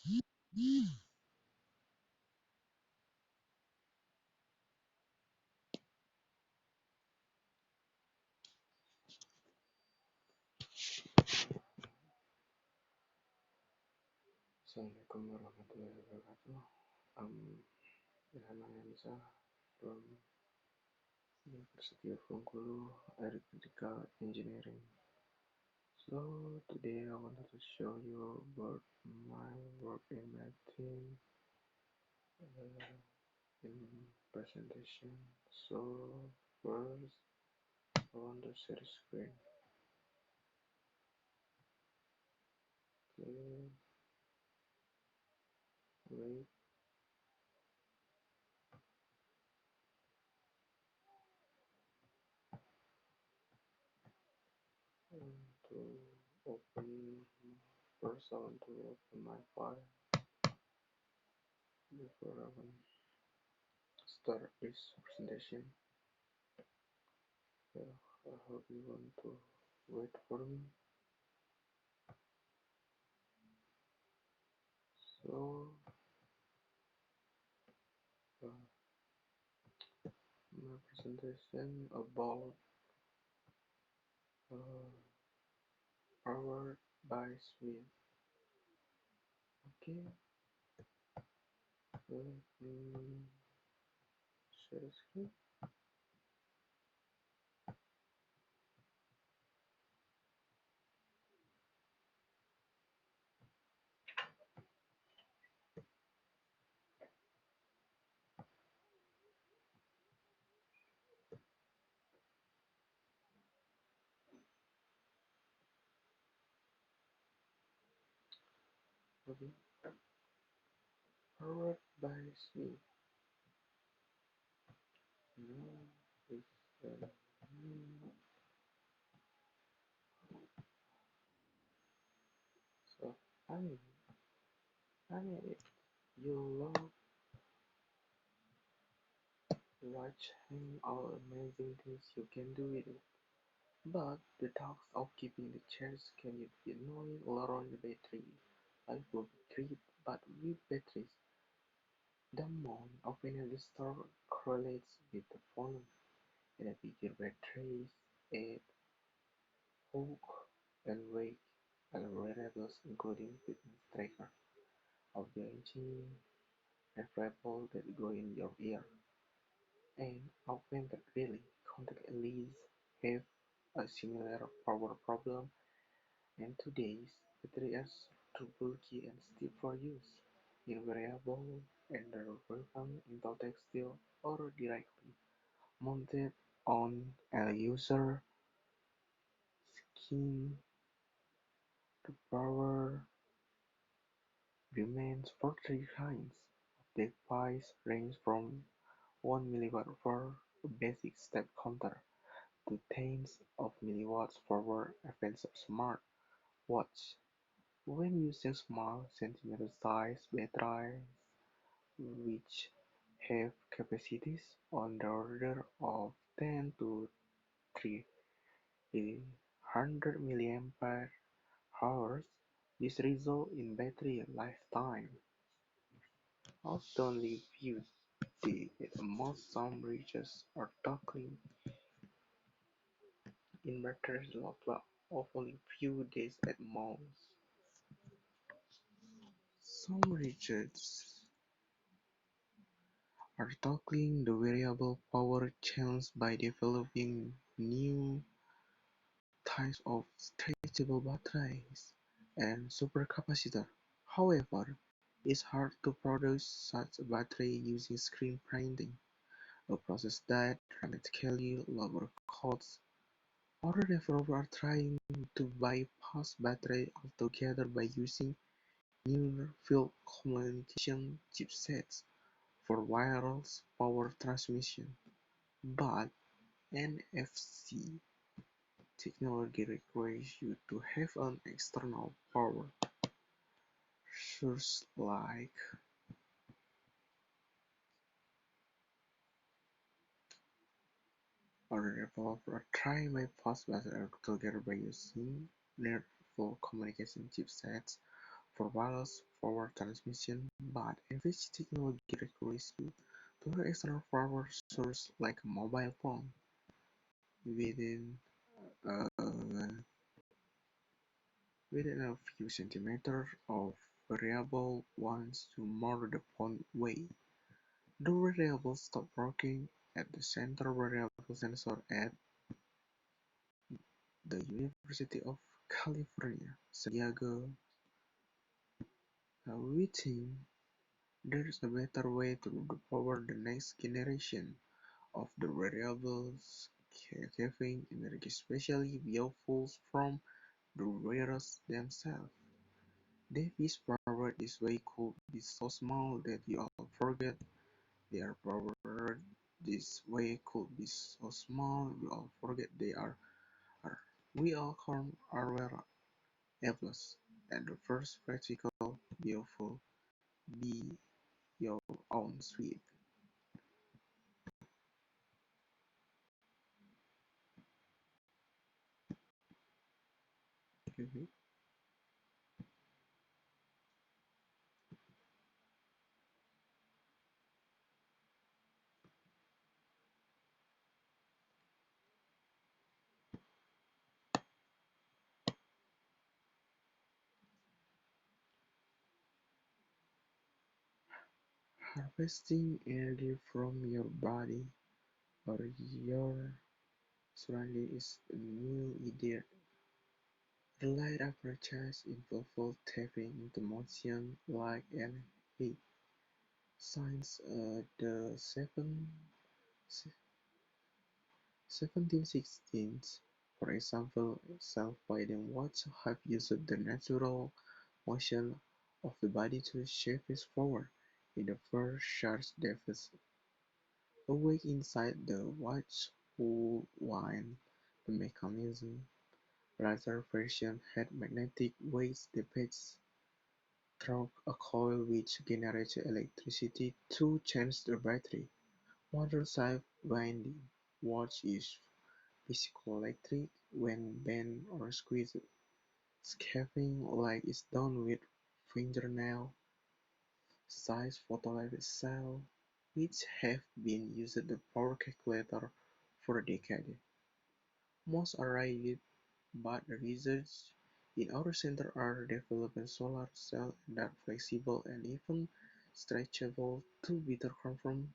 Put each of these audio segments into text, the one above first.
Assalamualaikum warahmatullahi wabarakatuh. Ilham Anza from University of Bengkulu, Aeronautical Engineering. So today I wanted to show you about my work in my team in presentation. So first I want to share screen. Okay, wait. To open first I want to open my file before I want to start this presentation. Yeah, I hope you want to wait for me. So uh, my presentation about uh, powered by Smith. Okay, let me share screen. Okay, powered by Smith. Now it's so I mean, you love watching all amazing things you can do with it. But the task of keeping the charge can be annoying all around the battery. Life will be great, but with batteries, the amount of energy stored correlates with the volume. In a bigger batteries, add bulk and weight and variables including fitness tracker of the engine and variables that go in your ear. And augmented really contact leads have a similar power problem. And today's batteries are too bulky and stiff for use in variable and are woven into textile or directly mounted on a user skin. The power remains for three kinds of device range from 1 milliwatt for a basic step counter to tens of milliwatts for advanced smart watch. When using small centimeter-sized batteries which have capacities on the order of 10 to 300 milliampere hours, this results in battery lifetime often viewed at most. Some researchers are talking in batteries of only few days at most. Some researchers are tackling the variable power challenge by developing new types of stretchable batteries and supercapacitor. However, it's hard to produce such a battery using screen printing, a process that dramatically lowers costs. Other developers are trying to bypass battery altogether by using near-field communication chipsets for wireless power transmission. But NFC technology requires you to have an external power source like other developers are trying to bypass battery altogether by using near-field communication chipsets for wireless power transmission, but advanced technology requires you to have external power source like a mobile phone within uh, within a few centimeters of variable once to more the point way. The variable stopped working at the Central Variable Sensor at the University of California, San Diego. We think there's a better way to power the next generation of the variables having energy, especially biofuels from the rares themselves. Davis powered this way could be so small that you all forget they are powered. This way could be so small you all forget they are. We all come our Apples, and the first practical biofuel be your own sweet. Mhm. Harvesting energy from your body or your surrounding is a new idea. The light apparatus involves tapping into motion like an heat. Since the 1760s, for example, self-guiding watches have used the natural motion of the body to shift its forward. In the first Charles Davis awake inside the watch who wind the mechanism. Later versions had magnetic waves dispatched through a coil which generated electricity to change the battery. Modern self-winding watch use piezoelectric when bent or squeezed. Scaling like is done with fingernail sized photoelectric cells, which have been used as power calculator for decades. Most are rated, but the research in our center are developing solar cells that are flexible and even stretchable to better conform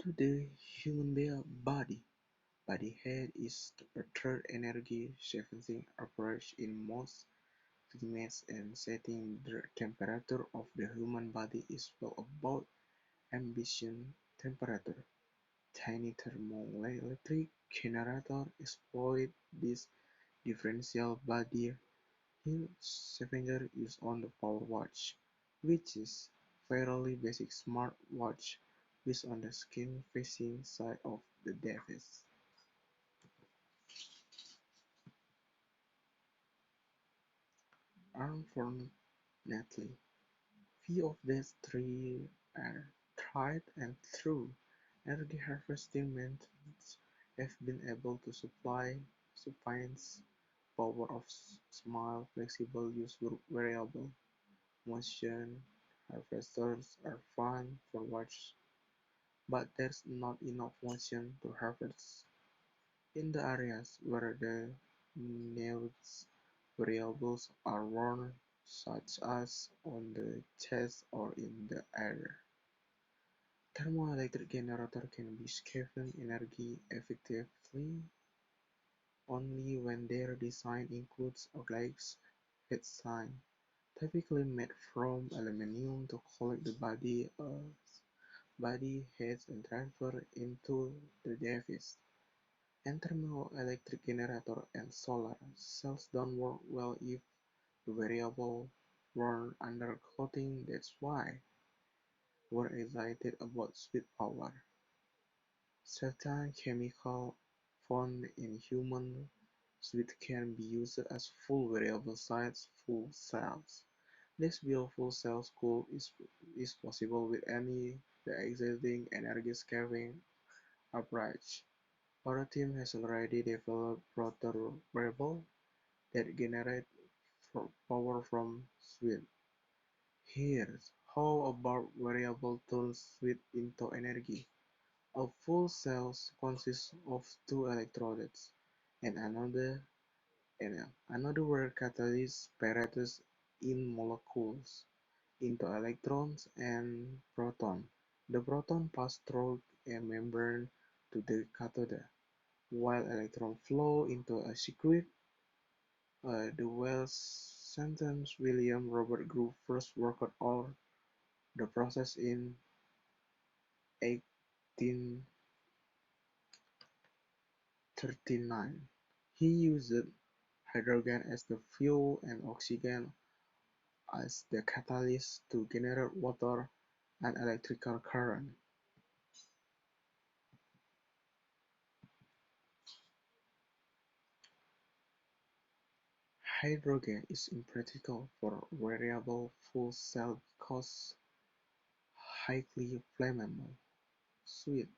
to the human body. Body heat is a third energy-saving approach in most climates, and setting the temperature of the human body is well above ambient temperature. Tiny thermoelectric generators exploit this differential body heat scavenger used on the Power Watch, which is fairly basic smart watch based on the screen-facing side of the device. Unfortunately, few of these three are tried and true. Energy harvesting methods have been able to supply sufficient power of small, flexible, useful variable. Motion harvesters are fun for watch, but there's not enough motion to harvest. In the areas where the newest variables are worn, such as on the chest or in the air, thermoelectric generator can be scavenged energy effectively only when their design includes a glass headsign, typically made from aluminum to collect the body heads and transfer into the device. And thermoelectric generator and solar cells don't work well if the variable run under clothing. That's why we're excited about sweet power. Certain chemicals found in human sweat can be used as full variable size fuel cells. This biofuel cell could is possible with any the existing energy-saving approach. Our team has already developed prototypes that generate power from sweat. Here's how about variable turns sweet into energy. A full cell consists of two electrodes and another where catalysts separate in molecules into electrons and protons. The proton pass through a membrane to the cathode, while electrons flow into a circuit. The well-sentenced William Robert Group first worked out the process in 1839. He used hydrogen as the fuel and oxygen as the catalyst to generate water and electrical current. Hydrogen is impractical for variable fuel cells because highly flammable. Sweet,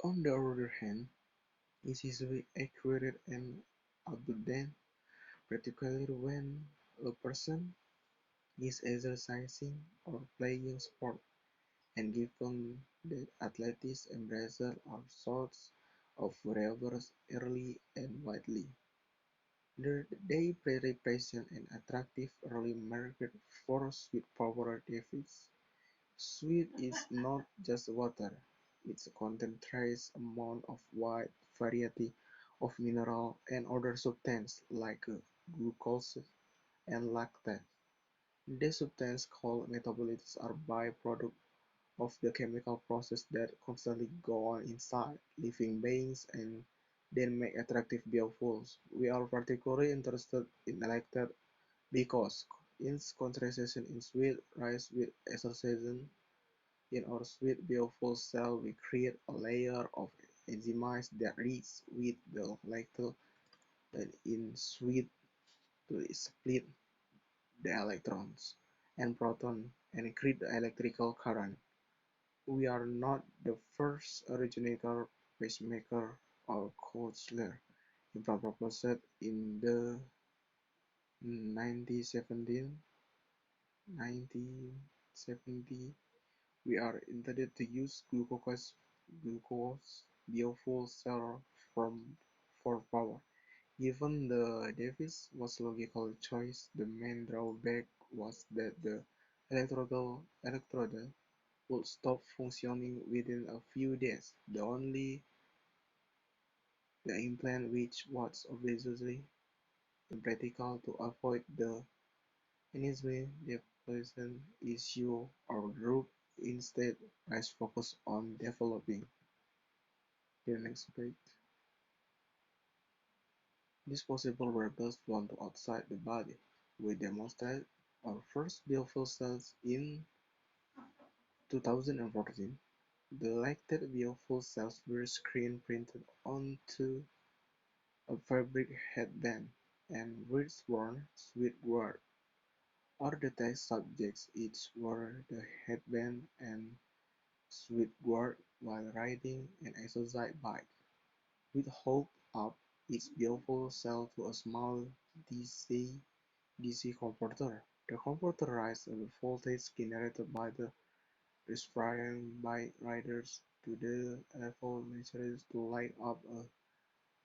on the other hand, is easily acquired and abundant, particularly when a person is exercising or playing sport, and given that athletes embrace all sorts of variables early and widely. They represent an attractive early market for sweet power devices. Sweet is not just water, it contains trace amount of wide variety of mineral and other substances like glucose and lactate. These substances called metabolites are byproducts of the chemical process that constantly go on inside living beings and then make attractive biofuels. We are particularly interested in lactate because its concentration in sweet rise with exercising. In our sweet biofuel cell, we create a layer of enzymes that react with the lactate in sweet to split the electrons and protons and create the electrical current. We are not the first originator, pacemaker, or cochlear implant proposed in the 1970s. We are intended to use glucose biofuel cell from for power. Given the device was logical choice, the main drawback was that the electrode would stop functioning within a few days. The implant, which was obviously impractical to avoid the enzyme depletion issue, our group instead has focused on developing the next page. Disposable wearables flown to outside the body. We demonstrated our first biofuel cells in 2014. The lactate biofuel cells were screen printed onto a fabric headband and wrist-worn sweatguard. Or the test subjects each wore the headband and sweatguard while riding an exercise bike. We'd hook up each biofuel cell to a small DC converter. The converter raises the voltage generated by the respiring bike riders to the level necessary to light up a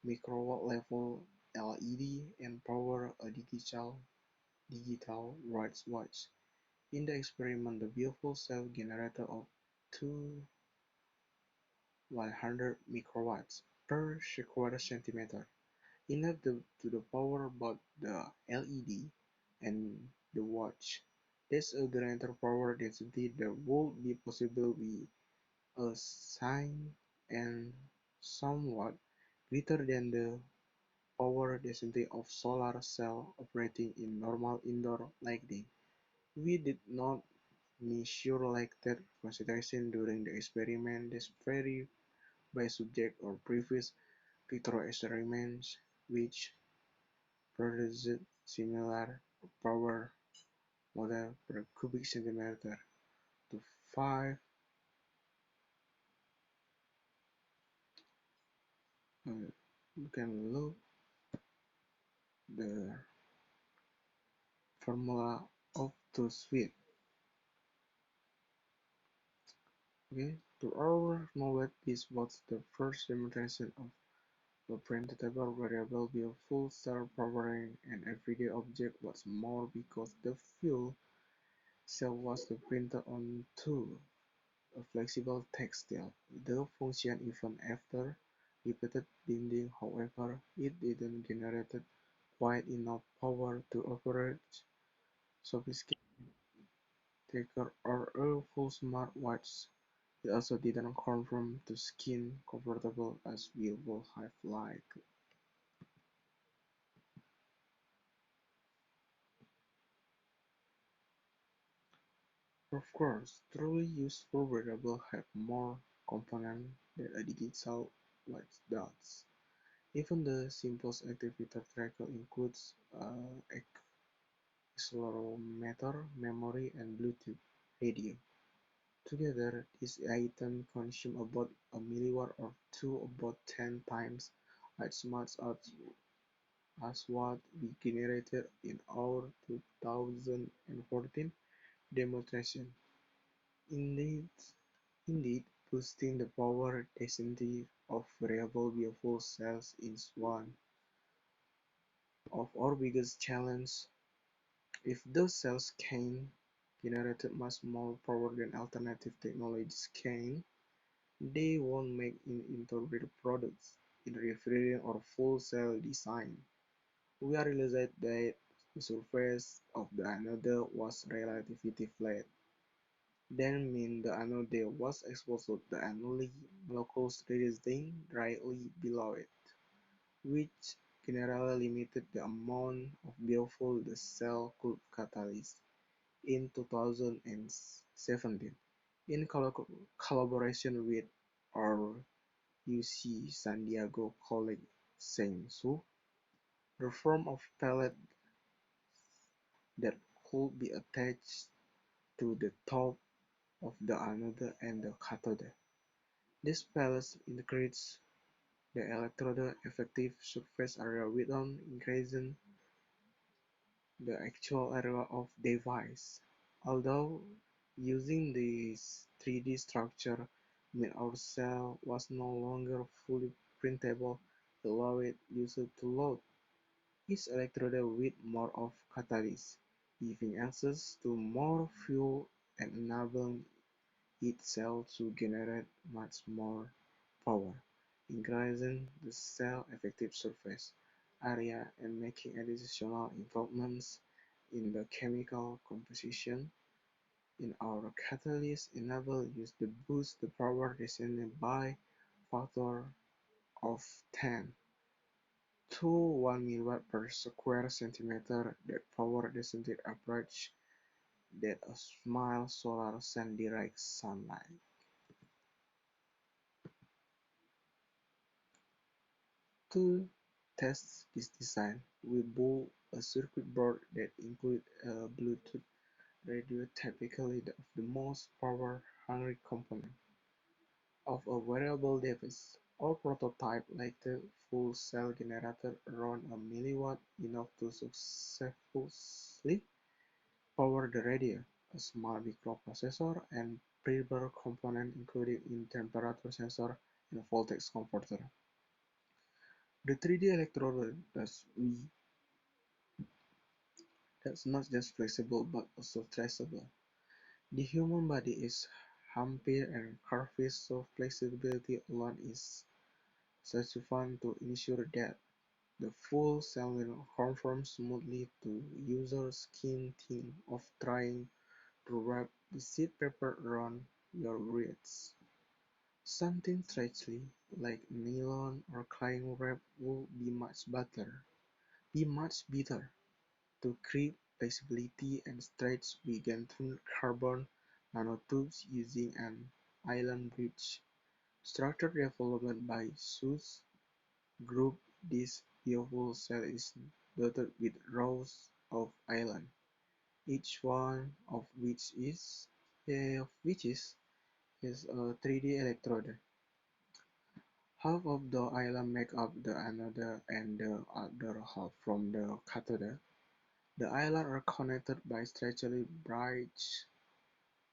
microwatt level LED and power a digital wristwatch. In the experiment, the biofuel cell generated up to 100 microwatts per square centimeter, enough to power both the LED and the watch. This a greater power density that would be possible with a sign and somewhat greater than the power density of solar cell operating in normal indoor lighting. We did not measure lactate concentration during the experiment. This varied by subject or previous vitro experiments, which produced similar power model per cubic centimeter to 5. You can look the formula of too sweet. Okay, to our knowledge, this was the first demonstration of a printable variable with full cell powering an everyday object was more because the fuel cell was the printer onto a flexible textile. The function even after repeated binding, however, it didn't generate quite enough power to operate sophisticated tracker or a full smartwatch. It also didn't conform to skin comfortable as we would have liked. Of course, truly useful wearables have more components than a digital watch does. Even the simplest activity tracker includes accelerometer, memory, and Bluetooth radio. Together, these items consume about a milliwatt or two, about 10 times as much as what we generated in our 2014 demonstration. Indeed, indeed, boosting the power density of variable fuel cells is one of our biggest challenges. If those cells can generate much more power than alternative technologies can, they won't make it into real products in refrigerant or fuel cell design. We realized that the surface of the anode was relatively flat. That meant the anode was exposed to the anomaly molecules residing directly below it, which generally limited the amount of biofuel the cell could catalyze. In 2017, in collaboration with our UC San Diego colleague Zheng Su, the form of pellet that could be attached to the top of the anode and the cathode. This pellets increase the electrode effective surface area without increasing the actual area of the device. Although using this 3D structure meant our cell was no longer fully printable, it allowed users to load each electrode with more of catalyst, giving access to more fuel and enabling each cell to generate much more power, increasing the cell effective surface area and making additional improvements in the chemical composition in our catalyst enable us to boost the power density by factor of 10 to 1 milliwatt per square centimeter. That power density approach that a small solar sun direct sunlight. To test this design, we built a circuit board that included a Bluetooth radio, typically the most power-hungry component of a wearable device. Our prototype later full cell generated around a milliwatt, enough to successfully power the radio, a small microprocessor, and peripheral components including in temperature sensor and voltage converter. The 3D electrode that's not just flexible but also traceable. The human body is humpy and curvy, so flexibility alone is sufficient to ensure that the full cell will conform smoothly to user skin. Think of trying to wrap the sheet paper around your wrists. Something stretchy, like nylon or cling wrap, would be much better. To create flexibility and stretch, we through carbon nanotubes using an island bridge structure developed by Sue's group. This beautiful cell is dotted with rows of islands, each one of which is a 3D electrode. Half of the island make up the anode and the other half from the cathode. The islands are connected by stretchy bridges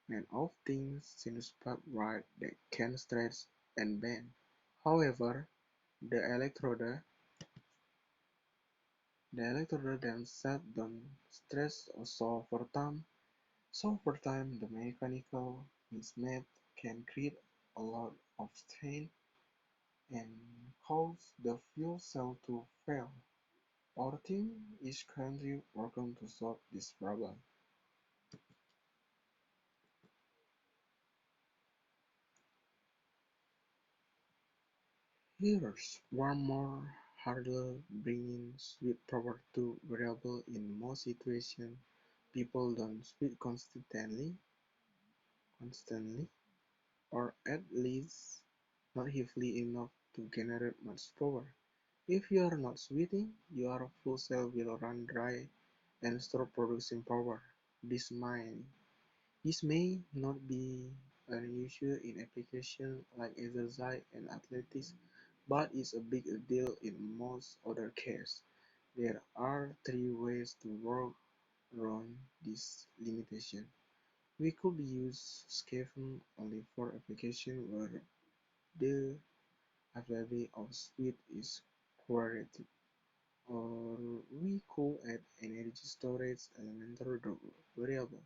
made of thin synapse wire that can stretch and bend. However, the electrode themselves don't stretch so over time the mechanical mismatch can create a lot of strain and cause the fuel cell to fail. Our team is currently working to solve this problem. Here's one more hurdle: bringing switch power to variable. In most situations, people don't switch constantly, or at least not heavily enough to generate much power. If you are not switching, your fuel cell will run dry and stop producing power. This may this may not be unusual in applications like exercise and athletics, but is a big deal in most other cases. There are three ways to work around this limitation. We could use scaffolding only for applications where the availability of switch is quarried, or we could add energy storage elemental variable,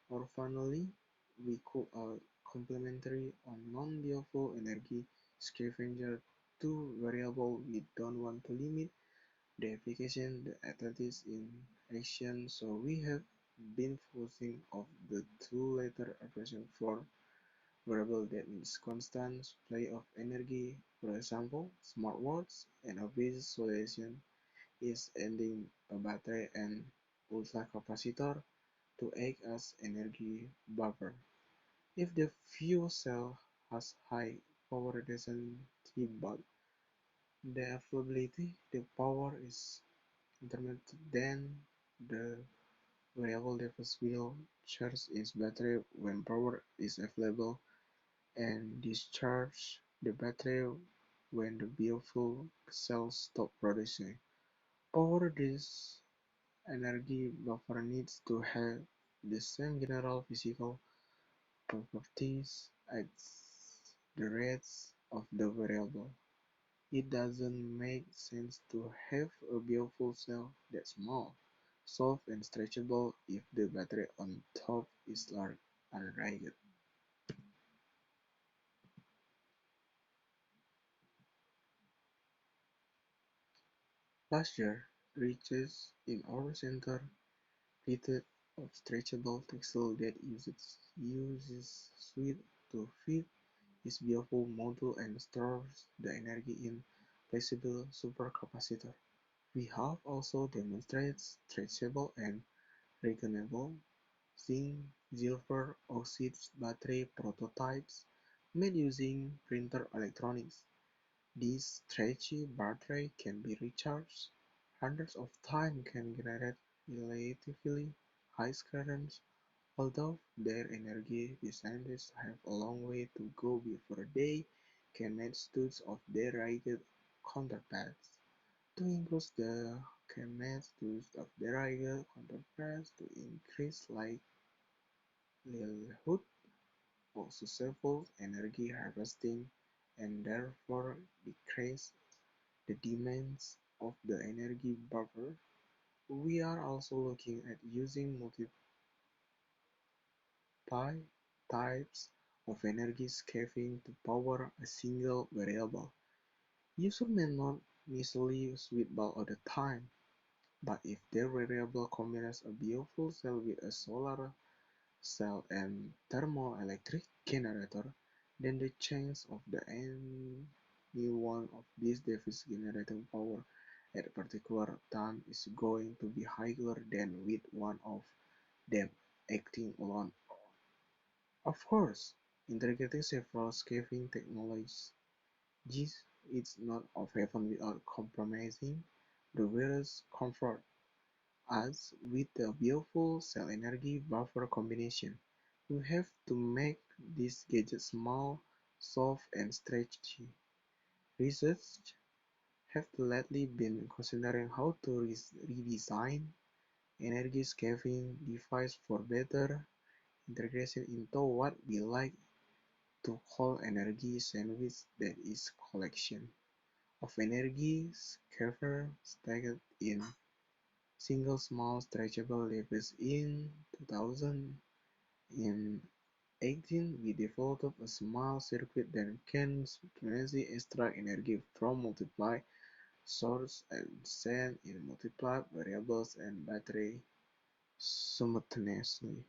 or finally, we could add complementary or non-biofuel energy scavenger to variable. We don't want to limit the application the athletics in action, so we have been focusing on the two latter operations for variable that needs constant supply of energy. For example, smartwatch, and obvious solution is adding a battery and ultracapacitor to act as energy buffer. If the fuel cell has high power density but the availability the power is intermittent, then the variable device will charge its battery when power is available and discharge the battery when the fuel cell stops producing power. This energy buffer needs to have the same general physical properties as the rest of the variable. It doesn't make sense to have a fuel cell that's small, soft and stretchable if the battery on top is large and ragged. Last year, researchers in our center created a stretchable textile that uses sweat to feed its beautiful module and stores the energy in flexible supercapacitor. We have also demonstrated stretchable and regenerable zinc-silver oxide battery prototypes made using printer electronics. This stretchy battery can be recharged hundreds of times, can generate relatively high currents, although their energy scientists have a long way to go before they can match those of their rugged counterparts. To improve the can match those of their rugged counterparts to increase livelihood, also successful energy harvesting, and therefore decrease the demands of the energy buffer. We are also looking at using multiple types of energy scavenging to power a single variable. Users may not necessarily switch bulb all the time, but if their variable combines a biofuel cell with a solar cell and thermoelectric generator, then the chance of any one of these devices generating power at a particular time is going to be higher than with one of them acting alone. Of course, integrating several scavenging technologies is not often without compromising the wearer's comfort, as with the beautiful cell energy buffer combination. We have to make this gadget small, soft, and stretchy. Research have lately been considering how to redesign energy saving device for better integration into what we like to call energy sandwich, that is collection of energy scattered stacked in single small stretchable levels. In 2018, we developed a small circuit that can simultaneously extract energy from multiple sources and send in multiple variables and battery simultaneously.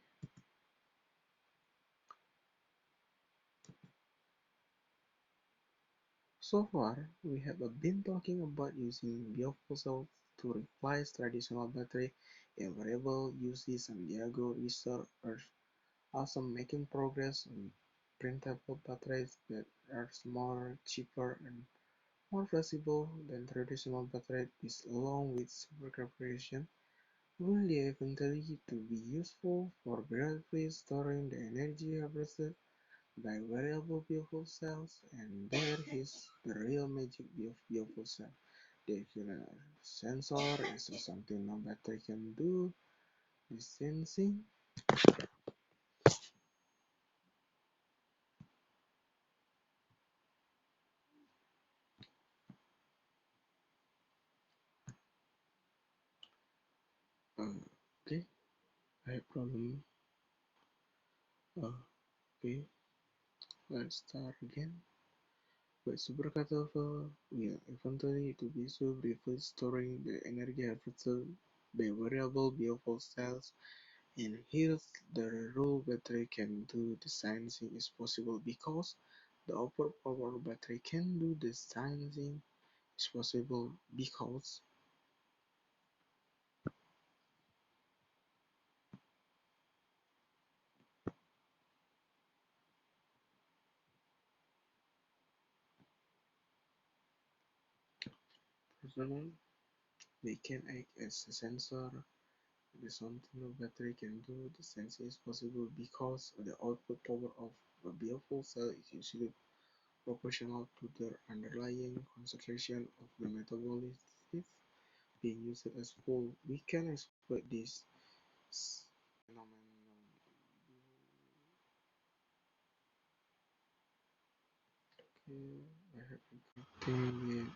So far, we have been talking about using biofuel cells to replace traditional battery in variable UC San Diego research are also making progress on printable batteries that are smaller, cheaper, and more flexible than traditional batteries. This, along with supercapacitation, will eventually to be useful for briefly storing the energy harvested by variable biofuel cells. And there is the real magic of biofuel cell. The sensor is something no battery can do. The sensing. Okay, I have problem. Okay, let's start again. But supercapacitor will eventually to be so briefly storing the energy harvested by variable biofuel cells. And here's the rule: battery can do the sensing is possible because the upper power battery can do the sensing is possible because personal they can act as a sensor. The something a battery can do the sensing is possible because the output power of a biofuel cell is usually proportional to the underlying concentration of the metabolite being used as fuel. We can exploit this phenomenon. Okay, I have connecting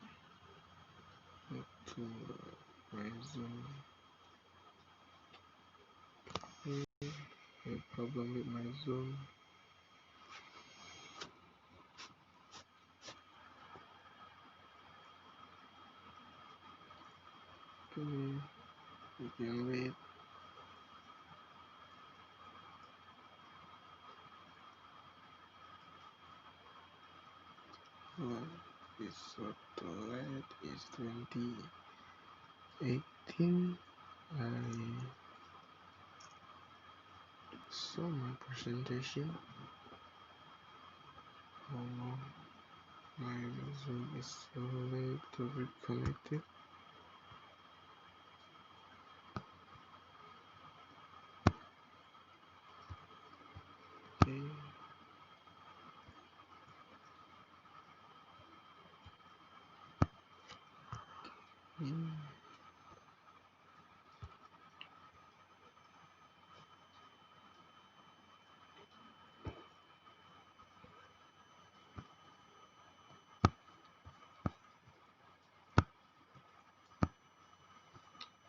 it to my Zoom. Okay, a problem with my Zoom. Okay, we can wait. What is so late is 2018. I saw my presentation. Oh, my Zoom is so late to be connected. Okay. Mm,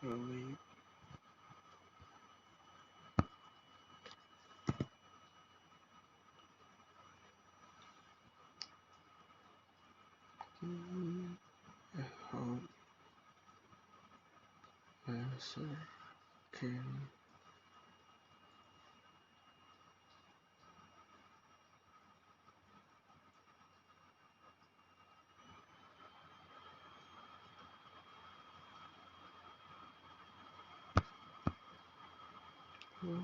wait. Mm, I hope my answer can. Oh, I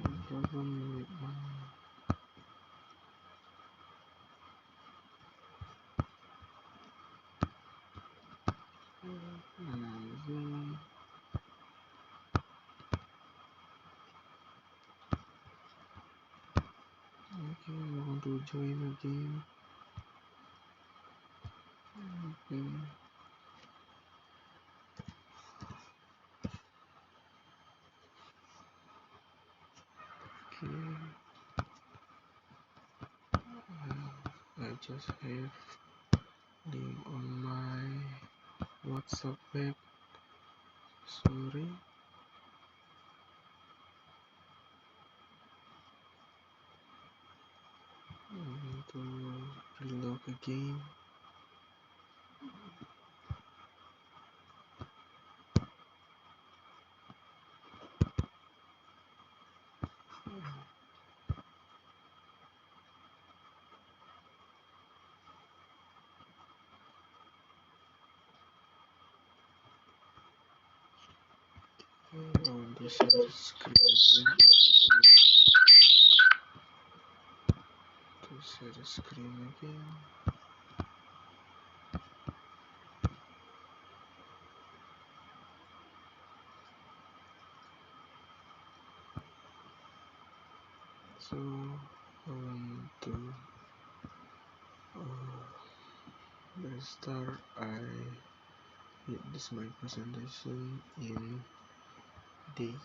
have problem with my Zoom. Okay, I want to join again. Okay. just have link on my WhatsApp web. Sorry. I need to relog again. I want to share the screen again. To share the screen again. So I want to restart. I hit this my presentation in day.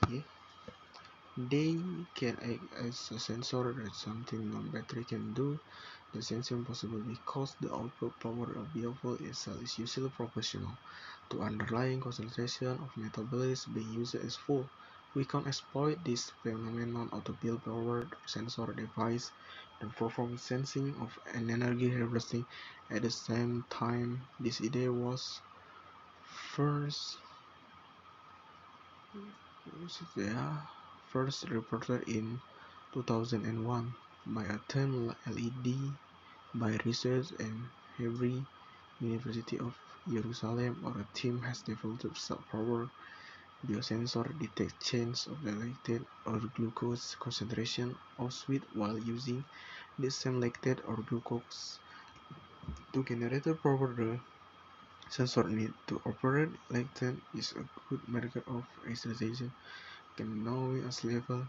They can act as a sensor that something non-battery can do. The sensing possible because the output power of vehicle itself is usually proportional to underlying concentration of metabolites being used as fuel. We can exploit this phenomenon to build powered sensor device that perform sensing of an energy harvesting at the same time. This idea was first first reported in 2001 by a term LED by research and Hebrew University of Jerusalem, or a team has developed self-powered biosensor detect change of the lactate or glucose concentration of sweet while using the same lactate or glucose to generate the power the sensor need to operate. Lactate is a good marker of exercise, can knowing as level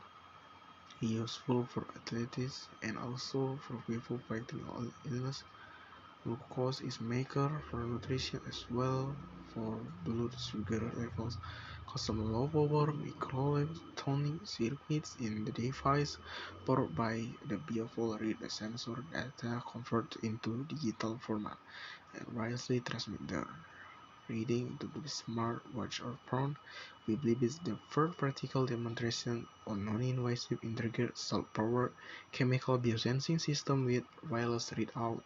useful for athletics and also for people fighting illness. Glucose is maker for nutrition as well for blood sugar levels. Custom low-power microelectronic circuits in the device powered by the BioFuel read the sensor data converted into digital format and wirelessly transmit the reading to the smartwatch or phone. We believe it's the first practical demonstration on non-invasive integrated self-powered chemical biosensing system with wireless readout.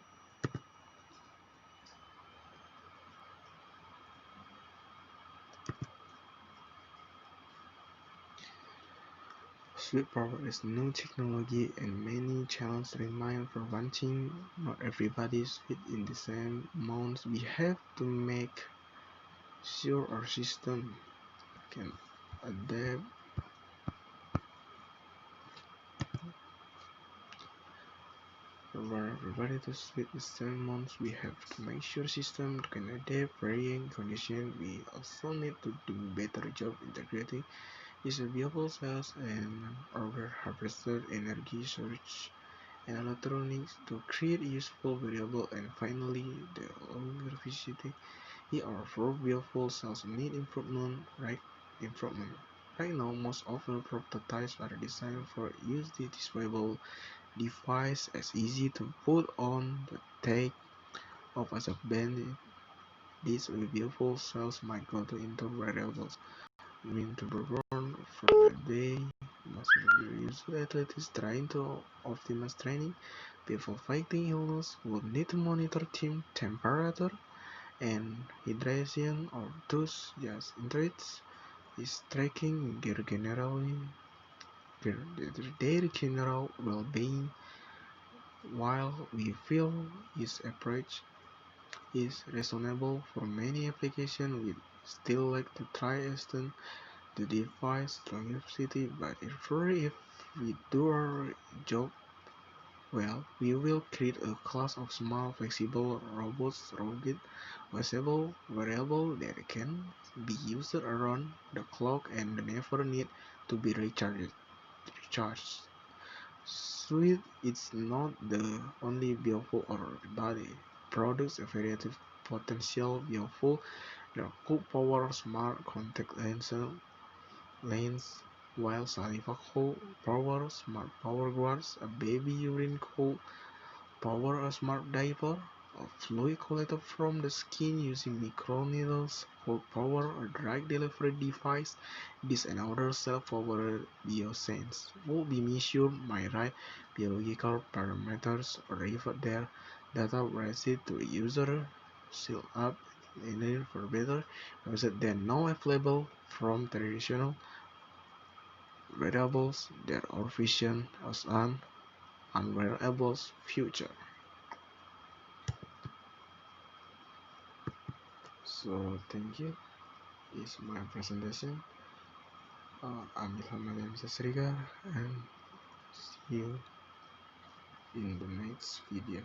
Sweet power is new technology and many challenges remain for launching. Not everybody sweet in the same amounts. We have to make sure our system can adapt for everybody to sweet the same amounts. We have to make sure system can adapt varying conditions. We also need to do better job integrating these viable cells and our harvested energy storage and electronics to create useful variable. And finally the longevity or for fuel cells need improvement. Right now most of the prototypes are designed for use the disposable device as easy to put on the take off as a band. These fuel cells might go into variables mean to perform for the day. Most usually athletes trying to optimize training. People fighting illness will need to monitor team temperature and hydration or thus just interest is tracking their general well-being. While we feel his approach is reasonable for many applications, we still like to try extend the device longevity, but if we do our job well, we will create a class of small, flexible robots, rugged, visible, variable that can be used around the clock and never need to be recharged. Sweet is not the only biofuel or body products a variety of potential biofuel that could power smart contact lens, while saliva could power smart power guards, a baby urine could power a smart diaper, a fluid collected from the skin using microneedles will power a drug delivery device. This and other self-powered biosense will be measured by right biological parameters, arrive their data received to the user, sealed up in it for better usage than now available from traditional wearables that are vision as an unwearable future. So thank you. This is my presentation. I'm Ilham Alim Sasrigar and see you in the next video.